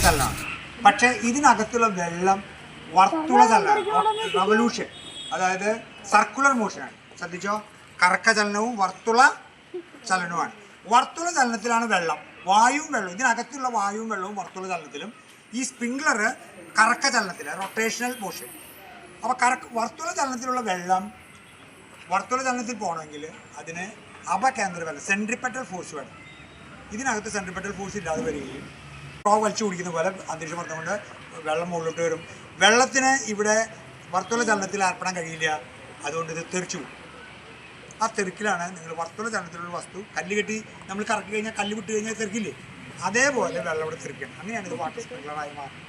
ചലനമാണ്. പക്ഷേ ഇതിനകത്തുള്ള വെള്ളം വർത്തുള ചലനമാണ്, റവല്യൂഷൻ, അതായത് സർക്കുലർ മോഷനാണ്. ശ്രദ്ധിച്ചോ, കറക്ക ചലനവും വർത്തുള ചലനവുമാണ്. വർത്തുള ചലനത്തിലാണ് വെള്ളം, വായുവും വെള്ളവും, ഇതിനകത്തുള്ള വായുവും വെള്ളവും വർത്തുള ചലനത്തിലും, ഈ സ്പ്രിംഗ്ലർ കറക്ക ചലനത്തിൽ, റൊട്ടേഷണൽ മോഷൻ. അപ്പോൾ വർത്തുള ചലനത്തിലുള്ള വെള്ളം വർത്തുള ചലനത്തിൽ പോകണമെങ്കിൽ അതിന് അപകേന്ദ്ര ബലം, സെൻട്രിപെറ്റൽ ഫോഴ്സ് വേണം. ഇതിനകത്ത് സെൻട്രിപെറ്റൽ ഫോഴ്സ് ഇല്ലാതെ വരികയും വലിച്ചു കുടിക്കുന്ന പോലെ അന്തരീക്ഷ മർദ്ദം കൊണ്ട് വെള്ളം മുകളിലോട്ട് വരും. വെള്ളത്തിന് ഇവിടെ വർത്തുള ചലനത്തിൽ ഏർപ്പെടാൻ കഴിയില്ല, അതുകൊണ്ട് ഇത് തെറിച്ചു പോകും. ആ തെറിക്കിലാണ് നിങ്ങൾ വർത്തുള ചലനത്തിലുള്ള വസ്തു കല്ല് കെട്ടി നമ്മൾ കറക്കി കഴിഞ്ഞാൽ, കല്ല് വിട്ട് കഴിഞ്ഞാൽ തെറിക്കില്ലേ, അതേപോലെ വെള്ളം ഇവിടെ തെറിക്കണം. അങ്ങനെയാണ് ഇത് വാട്ടർ സ്പ്രിംഗ്ലറായി മാറുന്നത്.